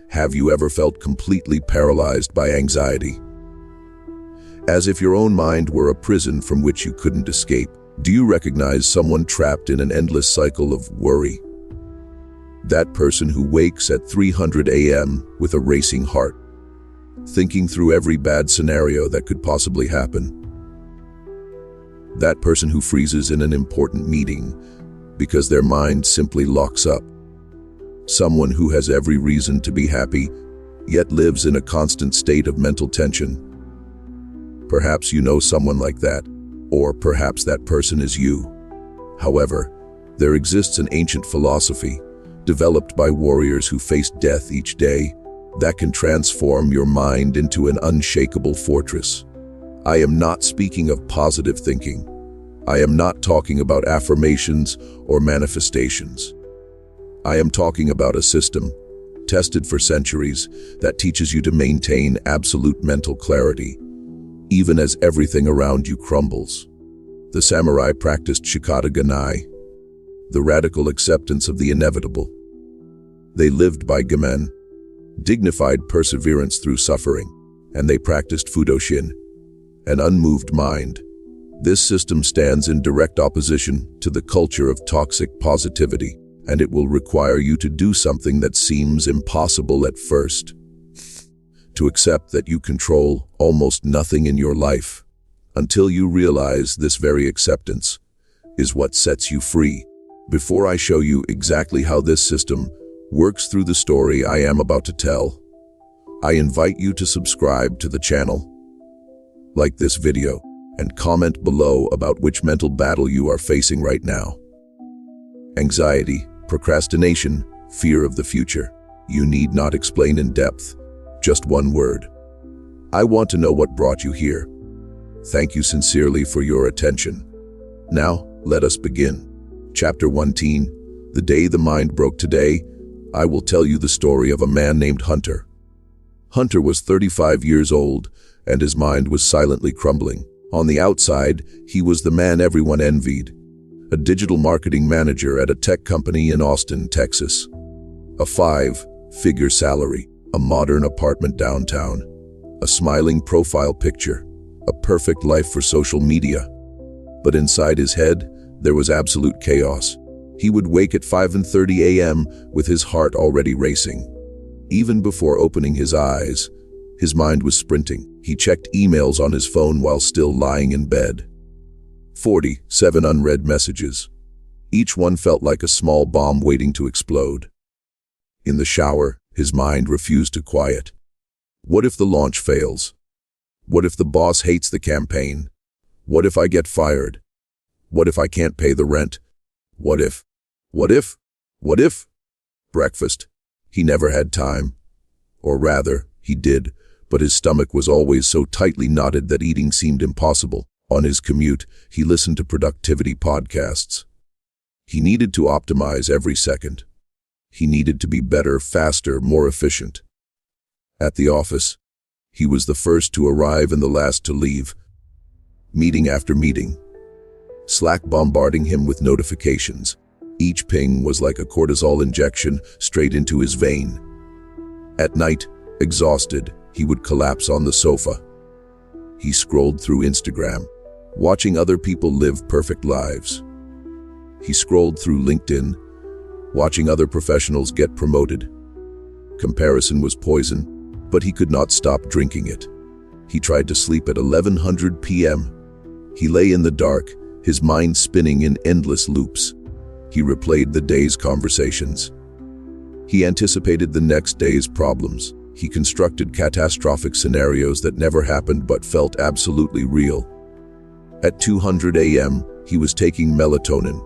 Have you ever felt completely paralyzed by anxiety? As if your own mind were a prison from which you couldn't escape. Do you recognize someone trapped in an endless cycle of worry? That person who wakes at 300 a.m. with a racing heart, thinking through every bad scenario that could possibly happen. That person who freezes in an important meeting because their mind simply locks up. Someone who has every reason to be happy, yet lives in a constant state of mental tension. Perhaps you know someone like that, or perhaps that person is you. However, there exists an ancient philosophy, developed by warriors who face death each day, that can transform your mind into an unshakable fortress. I am not speaking of positive thinking. I am not talking about affirmations or manifestations. I am talking about a system, tested for centuries, that teaches you to maintain absolute mental clarity, even as everything around you crumbles. The samurai practiced shikata ganai, the radical acceptance of the inevitable. They lived by gamen, dignified perseverance through suffering, and they practiced fudoshin, an unmoved mind. This system stands in direct opposition to the culture of toxic positivity, and it will require you to do something that seems impossible at first. To accept that you control almost nothing in your life, until you realize this very acceptance is what sets you free. Before I show you exactly how this system works through the story I am about to tell, I invite you to subscribe to the channel, like this video, and comment below about which mental battle you are facing right now. Anxiety, procrastination, fear of the future. You need not explain in depth, just one word. I want to know what brought you here. Thank you sincerely for your attention. Now, let us begin. Chapter 1. The Day the Mind Broke. Today, I will tell you the story of a man named Hunter. Hunter was 35 years old, and his mind was silently crumbling. On the outside, he was the man everyone envied, a digital marketing manager at a tech company in Austin, Texas. A 5-figure salary, a modern apartment downtown, a smiling profile picture, a perfect life for social media. But inside his head, there was absolute chaos. He would wake at 5:30 a.m. with his heart already racing. Even before opening his eyes, his mind was sprinting. He checked emails on his phone while still lying in bed. 47 unread messages. Each one felt like a small bomb waiting to explode. In the shower, his mind refused to quiet. What if the launch fails? What if the boss hates the campaign? What if I get fired? What if I can't pay the rent? What if? What if? What if? Breakfast. He never had time. Or rather, he did, but his stomach was always so tightly knotted that eating seemed impossible. On his commute, he listened to productivity podcasts. He needed to optimize every second. He needed to be better, faster, more efficient. At the office, he was the first to arrive and the last to leave. Meeting after meeting. Slack bombarding him with notifications. Each ping was like a cortisol injection straight into his vein. At night, exhausted, he would collapse on the sofa. He scrolled through Instagram, watching other people live perfect lives. He scrolled through LinkedIn, watching other professionals get promoted. Comparison was poison, but he could not stop drinking it. He tried to sleep at 11:00 p.m. He lay in the dark, his mind spinning in endless loops. He replayed the day's conversations. He anticipated the next day's problems. He constructed catastrophic scenarios that never happened but felt absolutely real. At 2:00 a.m., he was taking melatonin.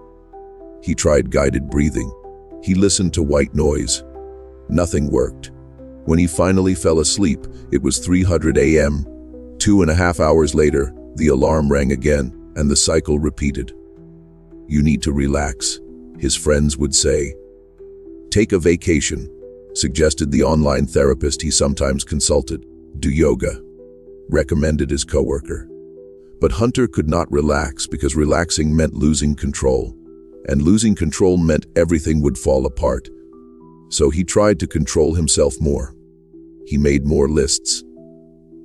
He tried guided breathing. He listened to white noise. Nothing worked. When he finally fell asleep, it was 3:00 a.m. 2.5 hours later, the alarm rang again, and the cycle repeated. You need to relax, his friends would say. Take a vacation, suggested the online therapist he sometimes consulted. Do yoga, recommended his coworker. But Hunter could not relax because relaxing meant losing control. and losing control meant everything would fall apart. So he tried to control himself more. He made more lists.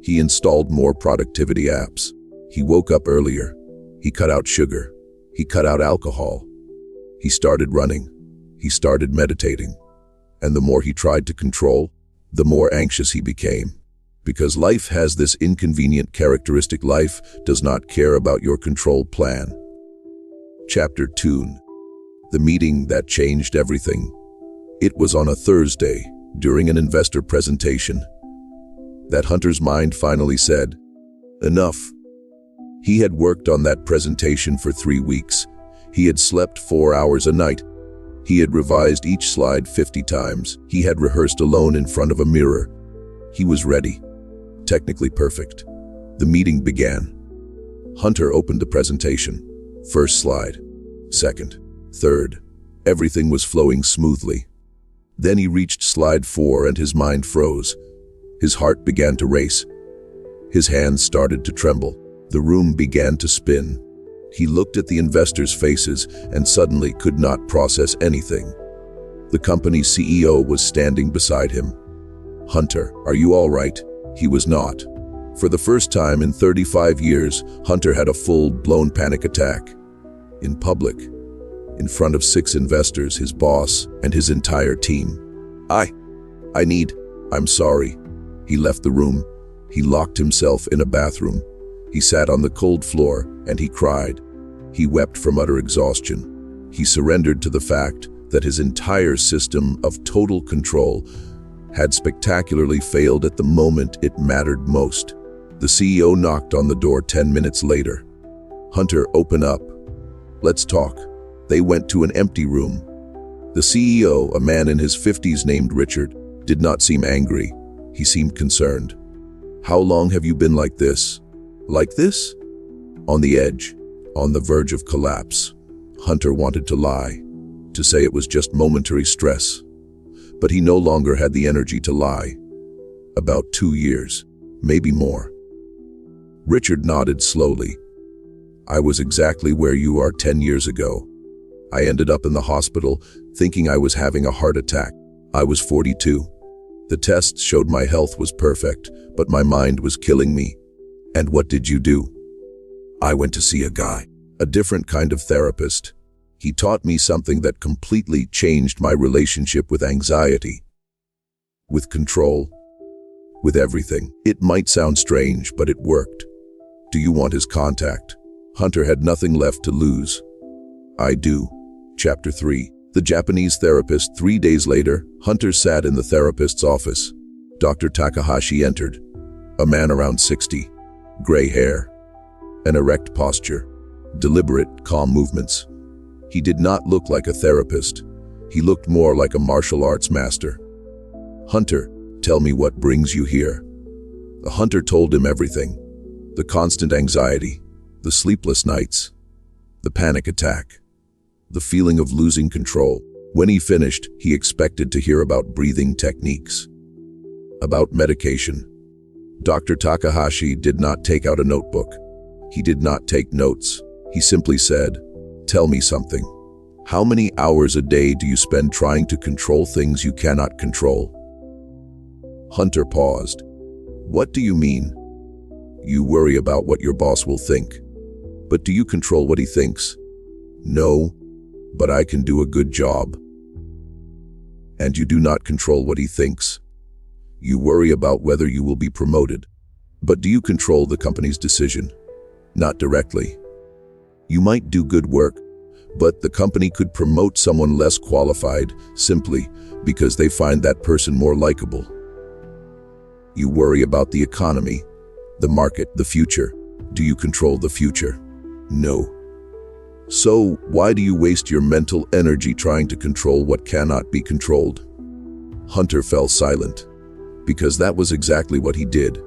He installed more productivity apps. He woke up earlier. He cut out sugar. He cut out alcohol. He started running. He started meditating. And the more he tried to control, the more anxious he became. Because life has this inconvenient characteristic: life does not care about your control plan. Chapter 2. The meeting that changed everything. It was on a Thursday, during an investor presentation, that Hunter's mind finally said, enough. He had worked on that presentation for 3 weeks. He had slept 4 hours a night. He had revised each slide 50 times. He had rehearsed alone in front of a mirror. He was ready. Technically perfect. The meeting began. Hunter opened the presentation. First slide. Second. Third. Everything was flowing smoothly. Then he reached slide 4 and his mind froze. His heart began to race. His hands started to tremble. The room began to spin. He looked at the investors' faces and suddenly could not process anything. The company's CEO was standing beside him. Hunter, are you all right? He was not. For the first time in 35 years, Hunter had a full-blown panic attack. In public, in front of 6 investors, his boss, and his entire team. I'm sorry. He left the room. He locked himself in a bathroom. He sat on the cold floor and he cried. He wept from utter exhaustion. He surrendered to the fact that his entire system of total control had spectacularly failed at the moment it mattered most. The CEO knocked on the door 10 minutes later. Hunter, open up. Let's talk. They went to an empty room. The CEO, a man in his 50s named Richard, did not seem angry. He seemed concerned. How long have you been like this? Like this? On the edge, on the verge of collapse. Hunter wanted to lie, to say it was just momentary stress. But he no longer had the energy to lie. About 2 years, maybe more. Richard nodded slowly. I was exactly where you are 10 years ago. I ended up in the hospital thinking I was having a heart attack. I was 42. The tests showed my health was perfect, but my mind was killing me. And what did you do? I went to see a guy, a different kind of therapist. He taught me something that completely changed my relationship with anxiety, with control, with everything. It might sound strange, but it worked. Do you want his contact? Hunter had nothing left to lose. I do. Chapter 3. The Japanese therapist. 3 days later, Hunter sat in the therapist's office. Dr. Takahashi entered. A man around 60. Gray hair. An erect posture. Deliberate, calm movements. He did not look like a therapist. He looked more like a martial arts master. Hunter, tell me what brings you here. The hunter told him everything. The constant anxiety, the sleepless nights, the panic attack, the feeling of losing control. When he finished, he expected to hear about breathing techniques, about medication. Dr. Takahashi did not take out a notebook. He did not take notes. He simply said, tell me something. How many hours a day do you spend trying to control things you cannot control? Hunter paused. What do you mean? You worry about what your boss will think. But do you control what he thinks? No, but I can do a good job. And you do not control what he thinks. You worry about whether you will be promoted. But do you control the company's decision? Not directly. You might do good work, but the company could promote someone less qualified simply because they find that person more likable. You worry about the economy, the market, the future. Do you control the future? No. So why do you waste your mental energy trying to control what cannot be controlled? Hunter fell silent, because that was exactly what he did.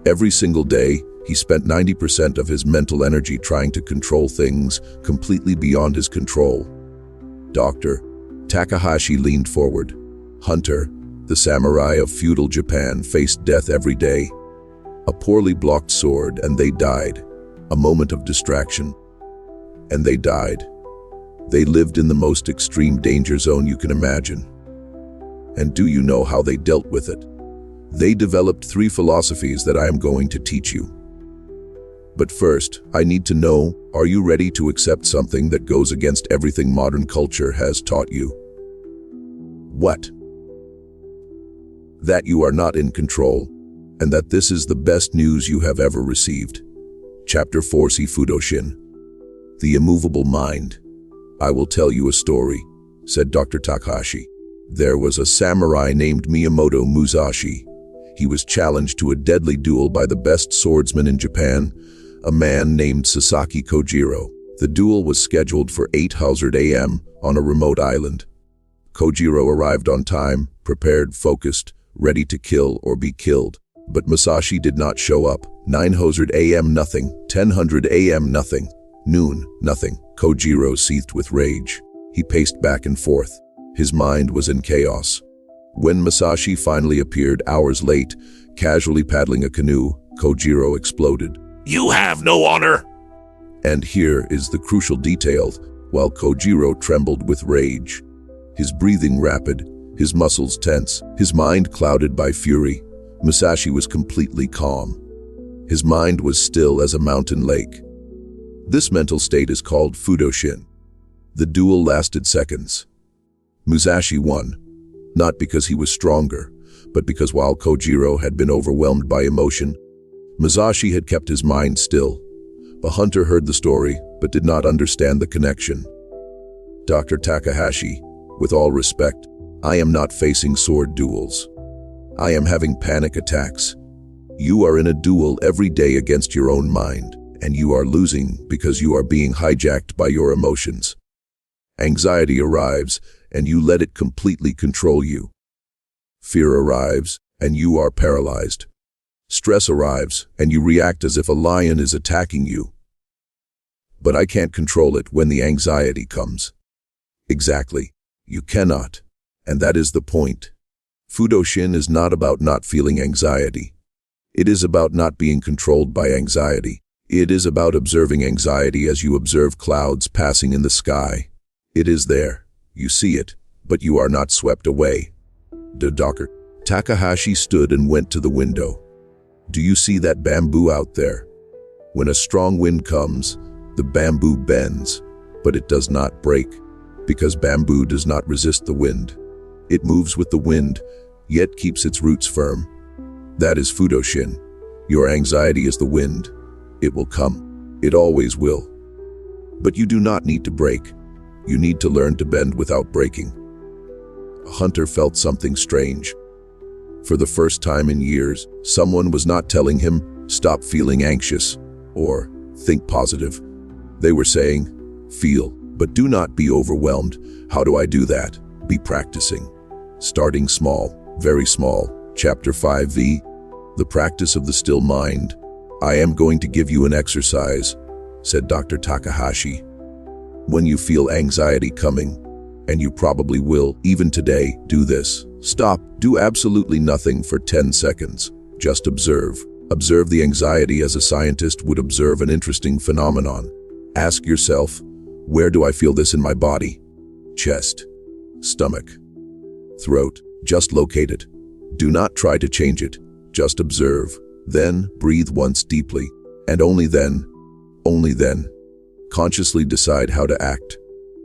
Every single day, he spent 90% of his mental energy trying to control things completely beyond his control. Dr. Takahashi leaned forward. Hunter, the samurai of feudal Japan, faced death every day. A poorly blocked sword, and they died. A moment of distraction, and they died. They lived in the most extreme danger zone you can imagine. And do you know how they dealt with it? They developed 3 philosophies that I am going to teach you. But first, I need to know, are you ready to accept something that goes against everything modern culture has taught you? What? That you are not in control, and that this is the best news you have ever received. Chapter 4, Flourishing. The Immovable Mind. I will tell you a story, said Dr. Takahashi. There was a samurai named Miyamoto Musashi. He was challenged to a deadly duel by the best swordsman in Japan, a man named Sasaki Kojiro. The duel was scheduled for 8:00 a.m. on a remote island. Kojiro arrived on time, prepared, focused, ready to kill or be killed. But Musashi did not show up. 9:00 a.m. nothing, 10:00 a.m. nothing, noon nothing. Kojiro seethed with rage. He paced back and forth. His mind was in chaos. When Musashi finally appeared hours late, casually paddling a canoe, Kojiro exploded. "You have no honor!" And here is the crucial detail. While Kojiro trembled with rage, his breathing rapid, his muscles tense, his mind clouded by fury, Musashi was completely calm. His mind was still as a mountain lake. This mental state is called flourishing. The duel lasted seconds. Musashi won, not because he was stronger, but because while Kojiro had been overwhelmed by emotion, Musashi had kept his mind still. The hunter heard the story, but did not understand the connection. Dr. Takahashi, with all respect, I am not facing sword duels. I am having panic attacks. You are in a duel every day against your own mind, and you are losing because you are being hijacked by your emotions. Anxiety arrives, and you let it completely control you. Fear arrives, and you are paralyzed. Stress arrives, and you react as if a lion is attacking you. But I can't control it when the anxiety comes. Exactly. You cannot. And that is the point. Flourishing is not about not feeling anxiety. It is about not being controlled by anxiety. It is about observing anxiety as you observe clouds passing in the sky. It is there. You see it, but you are not swept away. Dr. Takahashi stood and went to the window. Do you see that bamboo out there? When a strong wind comes, the bamboo bends, but it does not break, because bamboo does not resist the wind. It moves with the wind, yet keeps its roots firm. That is flourishing. Your anxiety is the wind. It will come. It always will. But you do not need to break. You need to learn to bend without breaking. A hunter felt something strange. For the first time in years, someone was not telling him, stop feeling anxious, or think positive. They were saying, feel, but do not be overwhelmed. How do I do that? Be practicing. Starting small, very small. Chapter 5V, The Practice of the Still Mind. I am going to give you an exercise, said Dr. Takahashi. When you feel anxiety coming, and you probably will, even today, do this. Stop, do absolutely nothing for 10 seconds. Just observe. Observe the anxiety as a scientist would observe an interesting phenomenon. Ask yourself, where do I feel this in my body? Chest, stomach, throat. Just locate it. Do not try to change it. Just observe. Then breathe once deeply, and only then, consciously decide how to act.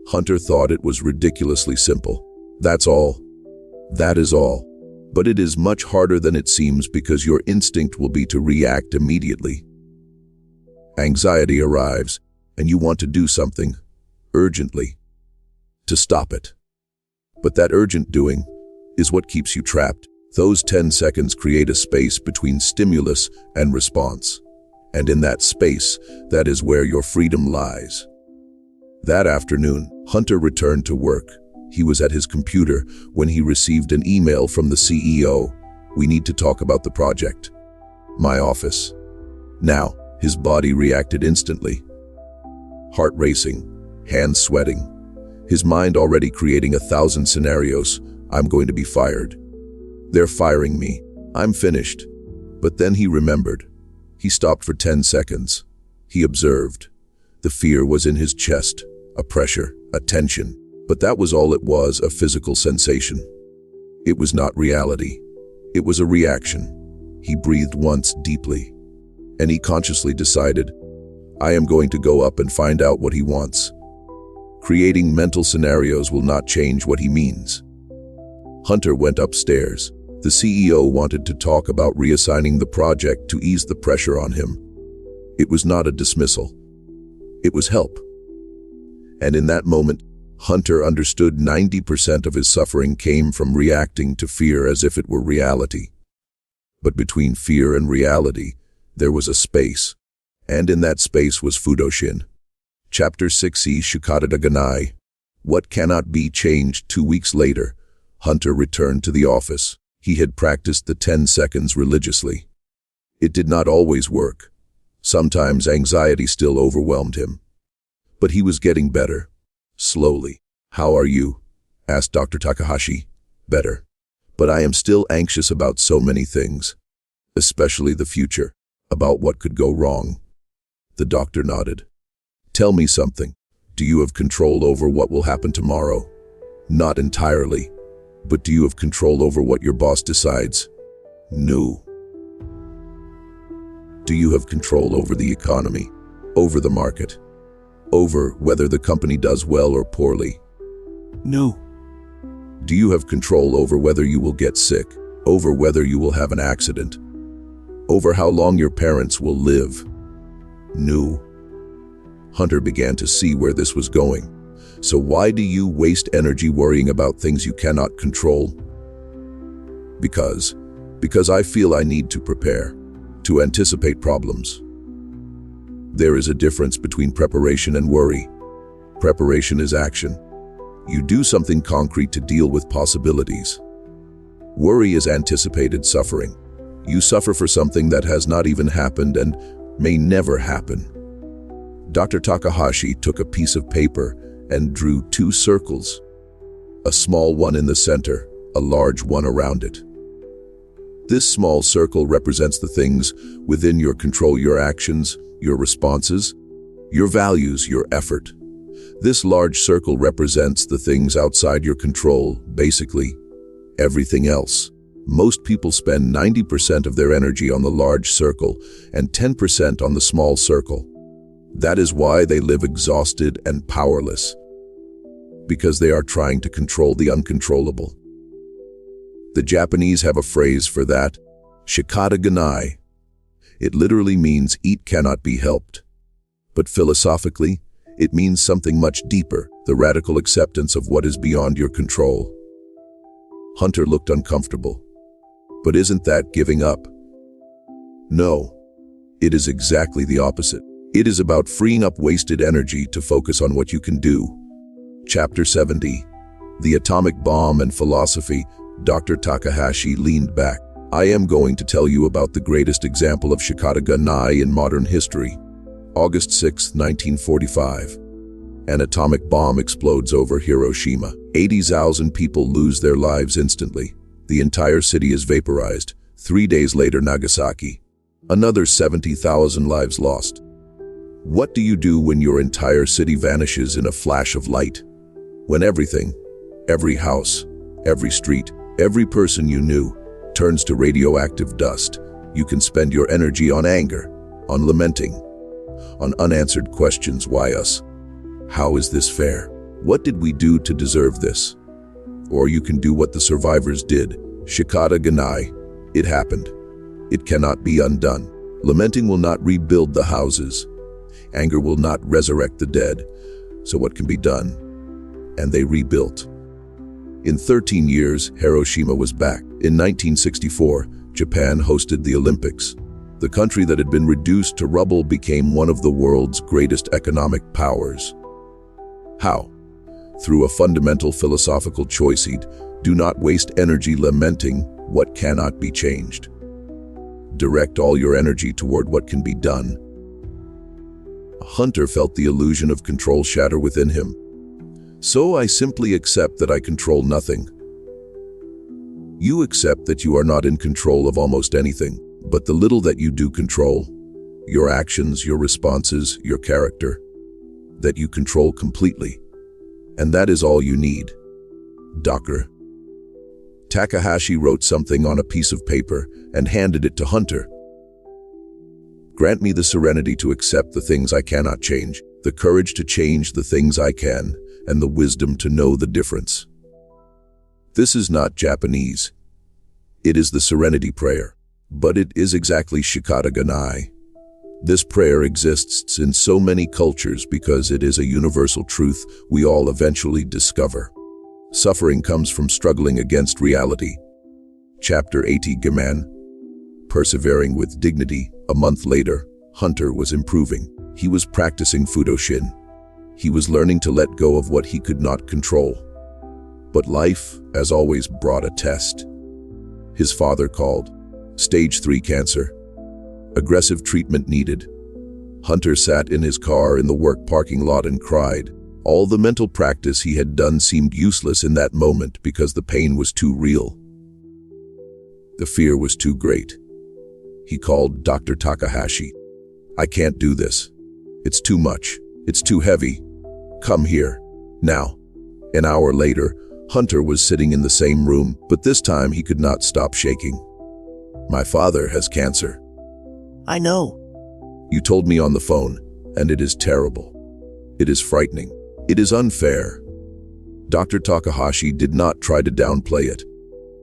Hunter thought it was ridiculously simple. That's all. That is all. But it is much harder than it seems because your instinct will be to react immediately. Anxiety arrives, and you want to do something, urgently, to stop it. But that urgent doing is what keeps you trapped. Those 10 seconds create a space between stimulus and response. And in that space, that is where your freedom lies. That afternoon, Hunter returned to work. He was at his computer when he received an email from the CEO. We need to talk about the project. My office. Now, his body reacted instantly. Heart racing, hands sweating. His mind already creating 1,000 scenarios. I'm going to be fired. They're firing me. I'm finished. But then he remembered. He stopped for 10 seconds. He observed. The fear was in his chest, a pressure, a tension. But that was all it was, a physical sensation. It was not reality. It was a reaction. He breathed once deeply, and he consciously decided, I am going to go up and find out what he wants. Creating mental scenarios will not change what he means. Hunter went upstairs. The CEO wanted to talk about reassigning the project to ease the pressure on him. It was not a dismissal. It was help. And in that moment, Hunter understood 90% of his suffering came from reacting to fear as if it were reality. But between fear and reality, there was a space. And in that space was Fudoshin. Chapter 6e Shikata Ganai. What cannot be changed. 2 weeks later, Hunter returned to the office. He had practiced the 10 seconds religiously. It did not always work. Sometimes anxiety still overwhelmed him. But he was getting better. Slowly. How are you? Asked Dr. Takahashi. Better. But I am still anxious about so many things. Especially the future. About what could go wrong. The doctor nodded. Tell me something. Do you have control over what will happen tomorrow? Not entirely. But do you have control over what your boss decides? No. Do you have control over the economy? Over the market? Over whether the company does well or poorly? No. Do you have control over whether you will get sick? Over whether you will have an accident? Over how long your parents will live? No. Hunter began to see where this was going. So why do you waste energy worrying about things you cannot control? Because I feel I need to prepare, to anticipate problems. There is a difference between preparation and worry. Preparation is action. You do something concrete to deal with possibilities. Worry is anticipated suffering. You suffer for something that has not even happened and may never happen. Dr. Takahashi took a piece of paper and drew 2 circles. A small one in the center, a large one around it. This small circle represents the things within your control, your actions, your responses, your values, your effort. This large circle represents the things outside your control, basically everything else. Most people spend 90% of their energy on the large circle and 10% on the small circle. That is why they live exhausted and powerless, because they are trying to control the uncontrollable. The Japanese have a phrase for that, shikata ganai. It literally means eat cannot be helped. But philosophically, it means something much deeper, the radical acceptance of what is beyond your control. Hunter looked uncomfortable. But isn't that giving up? No. It is exactly the opposite. It is about freeing up wasted energy to focus on what you can do. Chapter 70. The Atomic Bomb and Philosophy. Dr. Takahashi leaned back. I am going to tell you about the greatest example of shikata ganai in modern history. August 6, 1945. An atomic bomb explodes over Hiroshima. 80,000 people lose their lives instantly. The entire city is vaporized. 3 days later, Nagasaki. Another 70,000 lives lost. What do you do when your entire city vanishes in a flash of light? When everything, every house, every street, every person you knew, turns to radioactive dust, you can spend your energy on anger, on lamenting, on unanswered questions. Why us? How is this fair? What did we do to deserve this? Or you can do what the survivors did. Shikata ganai. It happened. It cannot be undone. Lamenting will not rebuild the houses. Anger will not resurrect the dead. So what can be done? And they rebuilt. In 13 years, Hiroshima was back. In 1964, Japan hosted the Olympics. The country that had been reduced to rubble became one of the world's greatest economic powers. How? Through a fundamental philosophical choice: do not waste energy lamenting what cannot be changed. Direct all your energy toward what can be done. Hunter felt the illusion of control shatter within him. So I simply accept that I control nothing. You accept that you are not in control of almost anything, but the little that you do control, your actions, your responses, your character, that you control completely. And that is all you need. Dr. Takahashi wrote something on a piece of paper and handed it to Hunter. Grant me the serenity to accept the things I cannot change, the courage to change the things I can, and the wisdom to know the difference. This is not Japanese. It is the serenity prayer, but it is exactly Shikata Ganai. This prayer exists in so many cultures because it is a universal truth we all eventually discover. Suffering comes from struggling against reality. Chapter 80 Gaman. Persevering with dignity. A month later, Hunter was improving. He was practicing Fudoshin. He was learning to let go of what he could not control. But life, as always, brought a test. His father called. Stage 3 cancer. Aggressive treatment needed. Hunter sat in his car in the work parking lot and cried. All the mental practice he had done seemed useless in that moment because the pain was too real. The fear was too great. He called Dr. Takahashi. I can't do this. It's too much. It's too heavy. Come here. Now. An hour later, Hunter was sitting in the same room, but this time he could not stop shaking. My father has cancer. I know. You told me on the phone, and it is terrible. It is frightening. It is unfair. Dr. Takahashi did not try to downplay it.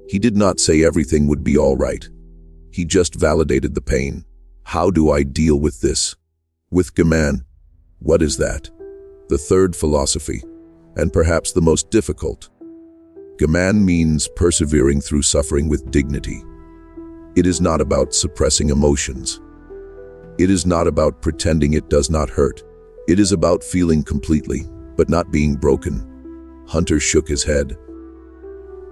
He did not say everything would be all right. He just validated the pain. How do I deal with this? With Gaman. What is that? The third philosophy, and perhaps the most difficult. Gaman means persevering through suffering with dignity. It is not about suppressing emotions. It is not about pretending it does not hurt. It is about feeling completely, but not being broken. Hunter shook his head.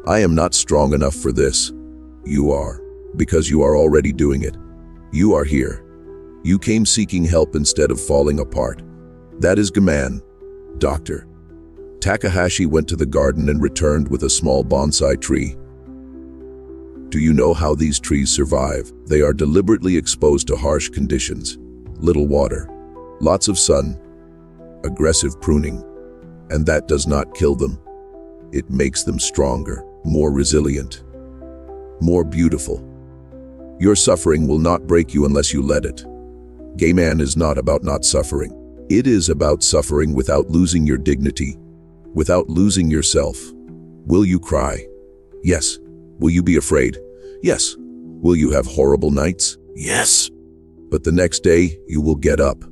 I am not strong enough for this. You are, because you are already doing it. You are here. You came seeking help instead of falling apart. That is Gaman. Doctor. Takahashi went to the garden and returned with a small bonsai tree. Do you know how these trees survive? They are deliberately exposed to harsh conditions. Little water, lots of sun, aggressive pruning. And that does not kill them. It makes them stronger, more resilient, more beautiful. Your suffering will not break you unless you let it. Gaman is not about not suffering. It is about suffering without losing your dignity, without losing yourself. Will you cry? Yes. Will you be afraid? Yes. Will you have horrible nights? Yes. But the next day, you will get up.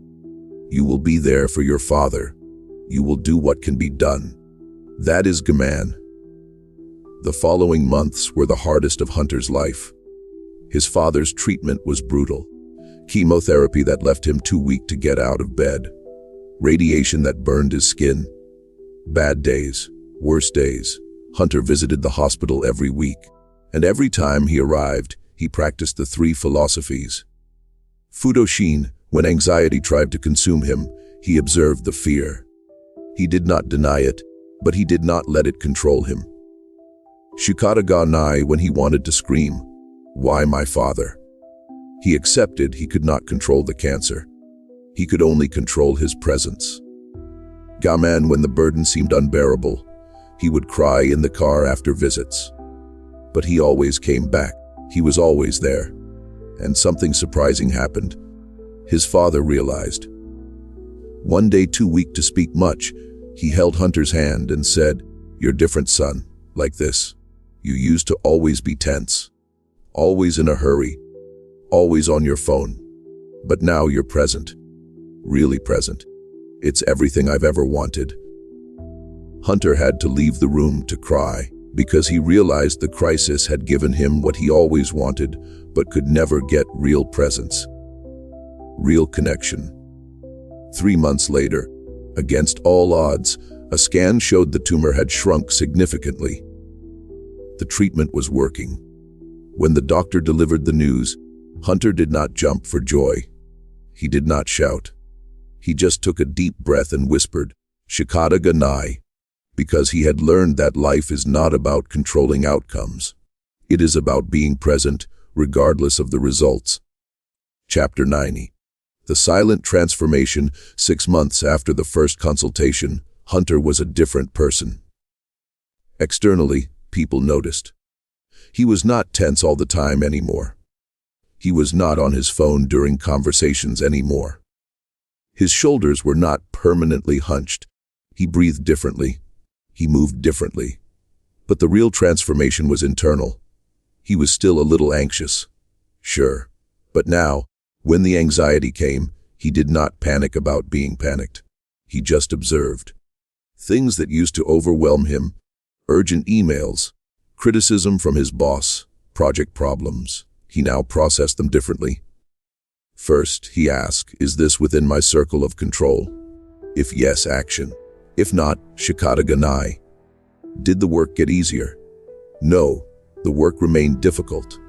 You will be there for your father. You will do what can be done. That is Gaman. The following months were the hardest of Hunter's life. His father's treatment was brutal. Chemotherapy that left him too weak to get out of bed. Radiation that burned his skin. Bad days, worse days. Hunter visited the hospital every week. And every time he arrived, he practiced the 3 philosophies. Fudoshin, when anxiety tried to consume him, he observed the fear. He did not deny it, but he did not let it control him. Shikata ga nai, when he wanted to scream, why my father? He accepted he could not control the cancer. He could only control his presence. Gaman, when the burden seemed unbearable, he would cry in the car after visits. But he always came back. He was always there. And something surprising happened. His father realized. One day, too weak to speak much, he held Hunter's hand and said, "You're different, son, like this. You used to always be tense, always in a hurry, always on your phone. But now you're present, really present. It's everything I've ever wanted." Hunter had to leave the room to cry because he realized the crisis had given him what he always wanted but could never get: real presence, real connection. 3 months later, against all odds, a scan showed the tumor had shrunk significantly. The treatment was working. When the doctor delivered the news, Hunter did not jump for joy. He did not shout. He just took a deep breath and whispered, "Shikata ga nai," because he had learned that life is not about controlling outcomes. It is about being present, regardless of the results. Chapter 90. The silent transformation. 6 months after the first consultation, Hunter was a different person. Externally, people noticed. He was not tense all the time anymore. He was not on his phone during conversations anymore. His shoulders were not permanently hunched. He breathed differently. He moved differently. But the real transformation was internal. He was still a little anxious. Sure. But now, when the anxiety came, he did not panic about being panicked. He just observed. Things that used to overwhelm him, urgent emails, criticism from his boss, project problems, he now processed them differently. First, he asked, is this within my circle of control? If yes, action. If not, shikata ganai. Did the work get easier? No, the work remained difficult.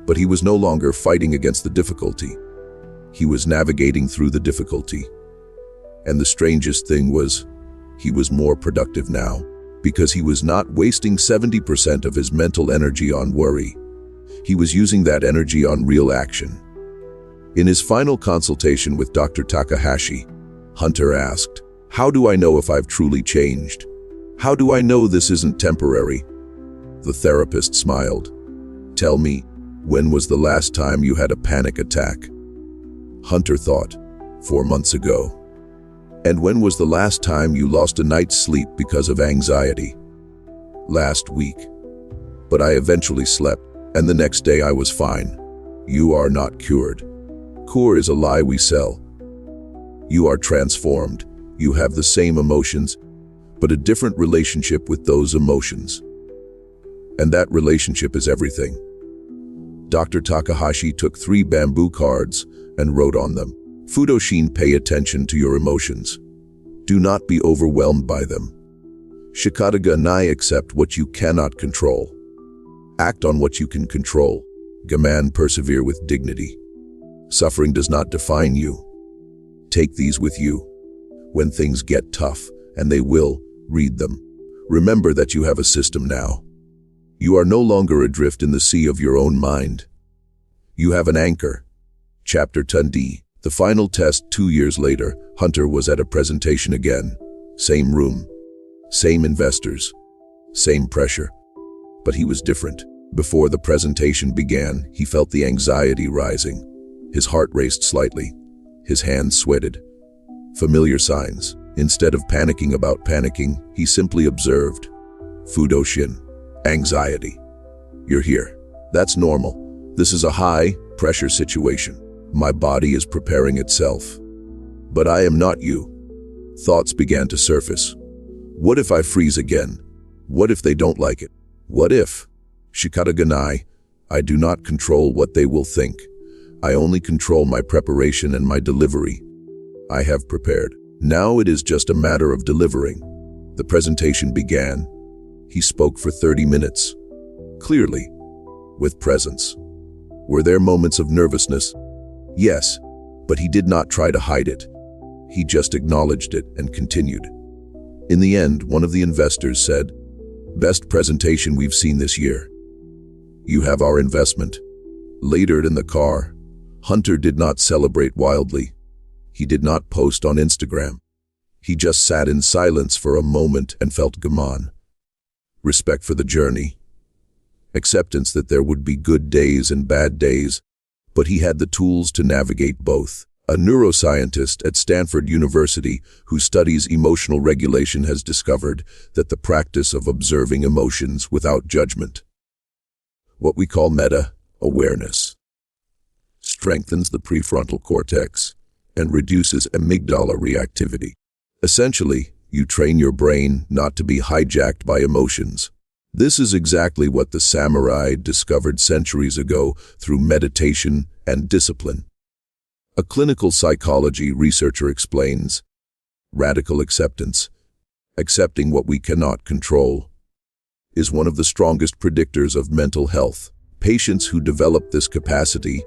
But he was no longer fighting against the difficulty. He was navigating through the difficulty. And the strangest thing was, he was more productive now, because he was not wasting 70% of his mental energy on worry. He was using that energy on real action. In his final consultation with Dr. Takahashi, Hunter asked, how do I know if I've truly changed? How do I know this isn't temporary? The therapist smiled. Tell me, when was the last time you had a panic attack? Hunter thought, 4 months ago. And when was the last time you lost a night's sleep because of anxiety? Last week. But I eventually slept, and the next day I was fine. You are not cured. Cure is a lie we sell. You are transformed. You have the same emotions, but a different relationship with those emotions. And that relationship is everything. Dr. Takahashi took 3 bamboo cards and wrote on them, Fudoshin, pay attention to your emotions. Do not be overwhelmed by them. Shikata ganai, accept what you cannot control. Act on what you can control. Gaman, persevere with dignity. Suffering does not define you. Take these with you. When things get tough, and they will, read them. Remember that you have a system now. You are no longer adrift in the sea of your own mind. You have an anchor. Chapter 10D. The final test 2 years later, Hunter was at a presentation again. Same room. Same investors. Same pressure. But he was different. Before the presentation began, he felt the anxiety rising. His heart raced slightly. His hands sweated. Familiar signs. Instead of panicking about panicking, he simply observed. Fudoshin. Anxiety. You're here. That's normal. This is a high-pressure situation. My body is preparing itself. But I am not you. Thoughts began to surface. What if I freeze again? What if they don't like it? What if? Shikata ganai. I do not control what they will think. I only control my preparation and my delivery. I have prepared. Now it is just a matter of delivering. The presentation began. He spoke for 30 minutes. Clearly. With presence. Were there moments of nervousness? Yes, but he did not try to hide it. He just acknowledged it and continued. In the end, one of the investors said, best presentation we've seen this year. You have our investment. Later in the car, Hunter did not celebrate wildly. He did not post on Instagram. He just sat in silence for a moment and felt gaman. Respect for the journey. Acceptance that there would be good days and bad days, but he had the tools to navigate both. A neuroscientist at Stanford University who studies emotional regulation has discovered that the practice of observing emotions without judgment, what we call meta-awareness, strengthens the prefrontal cortex and reduces amygdala reactivity. Essentially, you train your brain not to be hijacked by emotions. This is exactly what the samurai discovered centuries ago through meditation and discipline. A clinical psychology researcher explains, radical acceptance, accepting what we cannot control, is one of the strongest predictors of mental health. Patients who develop this capacity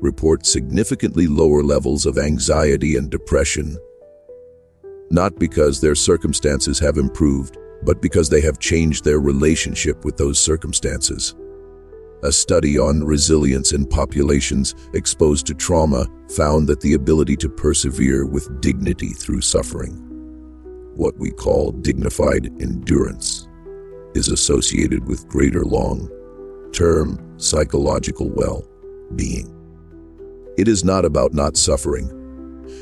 report significantly lower levels of anxiety and depression, not because their circumstances have improved, but because they have changed their relationship with those circumstances. A study on resilience in populations exposed to trauma found that the ability to persevere with dignity through suffering, what we call dignified endurance, is associated with greater long-term psychological well-being. It is not about not suffering.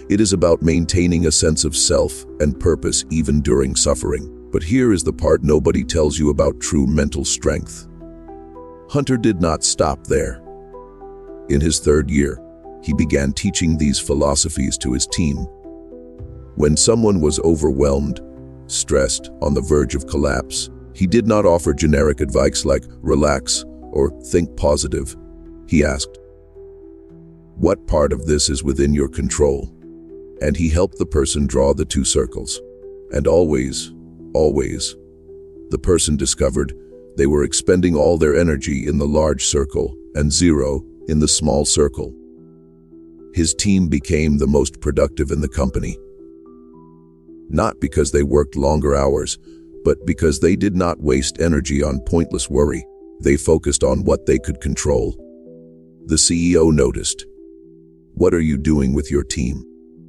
It is about maintaining a sense of self and purpose even during suffering. But here is the part nobody tells you about true mental strength. Hunter did not stop there. In his 3rd year, he began teaching these philosophies to his team. When someone was overwhelmed, stressed, on the verge of collapse, he did not offer generic advice like relax or think positive. He asked, "What part of this is within your control?" And he helped the person draw the 2 circles. And always, the person discovered they were expending all their energy in the large circle and 0 in the small circle. His team became the most productive in the company. Not because they worked longer hours, but because they did not waste energy on pointless worry. They focused on what they could control. The CEO noticed, "What are you doing with your team?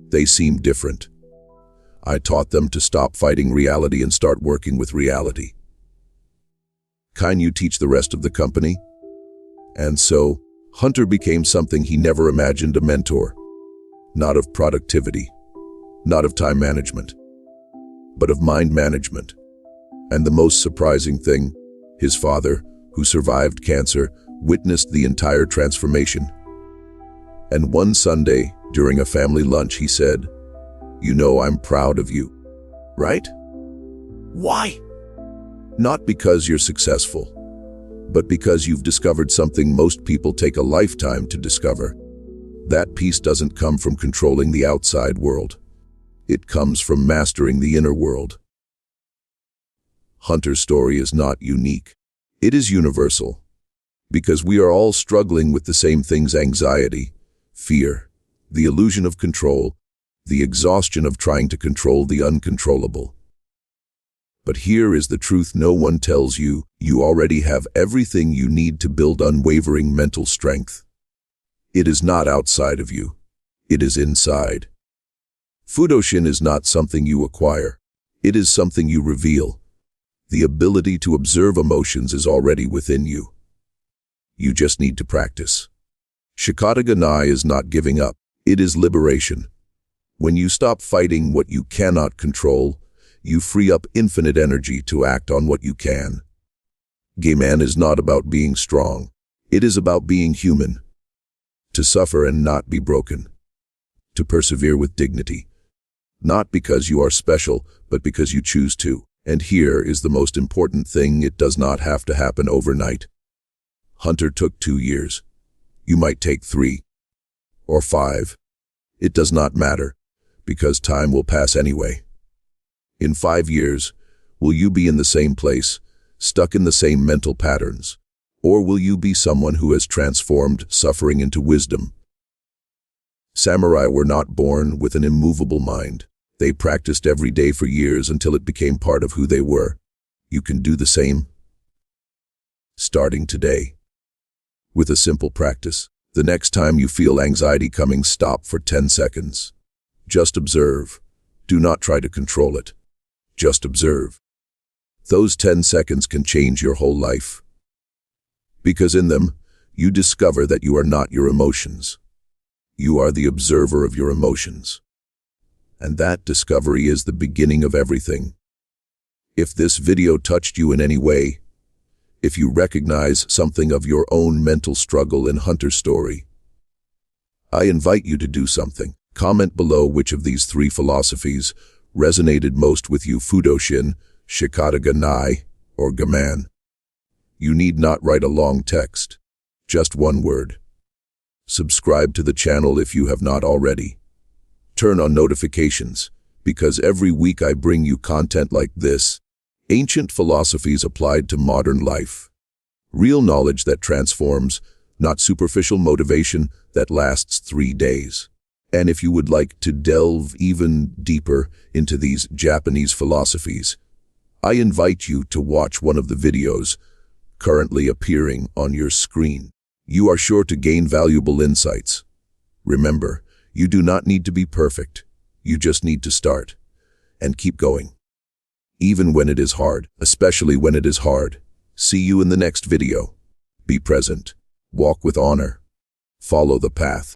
They seem different." I taught them to stop fighting reality and start working with reality. Can you teach the rest of the company? And so, Hunter became something he never imagined: a mentor. Not of productivity, not of time management, but of mind management. And the most surprising thing, his father, who survived cancer, witnessed the entire transformation. And one Sunday, during a family lunch, he said, "You know, I'm proud of you, right?" Why? Not because you're successful, but because you've discovered something most people take a lifetime to discover. That peace doesn't come from controlling the outside world. It comes from mastering the inner world. Hunter's story is not unique. It is universal, because we are all struggling with the same things: anxiety, fear, the illusion of control, the exhaustion of trying to control the uncontrollable. But here is the truth no one tells you: you already have everything you need to build unwavering mental strength. It is not outside of you. It is inside. Flourishing is not something you acquire. It is something you reveal. The ability to observe emotions is already within you. You just need to practice. Unshakeable is not giving up. It is liberation. When you stop fighting what you cannot control, you free up infinite energy to act on what you can. Game-on is not about being strong. It is about being human. To suffer and not be broken. To persevere with dignity. Not because you are special, but because you choose to. And here is the most important thing: it does not have to happen overnight. Hunter took 2 years. You might take 3 or 5. It does not matter, because time will pass anyway. In 5 years, will you be in the same place, stuck in the same mental patterns? Or will you be someone who has transformed suffering into wisdom? Samurai were not born with an immovable mind. They practiced every day for years until it became part of who they were. You can do the same. Starting today. With a simple practice. The next time you feel anxiety coming, stop for 10 seconds. Just observe. Do not try to control it. Just observe. Those 10 seconds can change your whole life. Because in them, you discover that you are not your emotions. You are the observer of your emotions. And that discovery is the beginning of everything. If this video touched you in any way, if you recognize something of your own mental struggle in Hunter's story, I invite you to do something. Comment below which of these 3 philosophies resonated most with you: Flourishing, Unshakeable, or Game-on. You need not write a long text, just one word. Subscribe to the channel if you have not already. Turn on notifications, because every week I bring you content like this. Ancient philosophies applied to modern life. Real knowledge that transforms, not superficial motivation that lasts 3 days. And if you would like to delve even deeper into these Japanese philosophies, I invite you to watch one of the videos currently appearing on your screen. You are sure to gain valuable insights. Remember, you do not need to be perfect. You just need to start and keep going. Even when it is hard, especially when it is hard. See you in the next video. Be present. Walk with honor. Follow the path.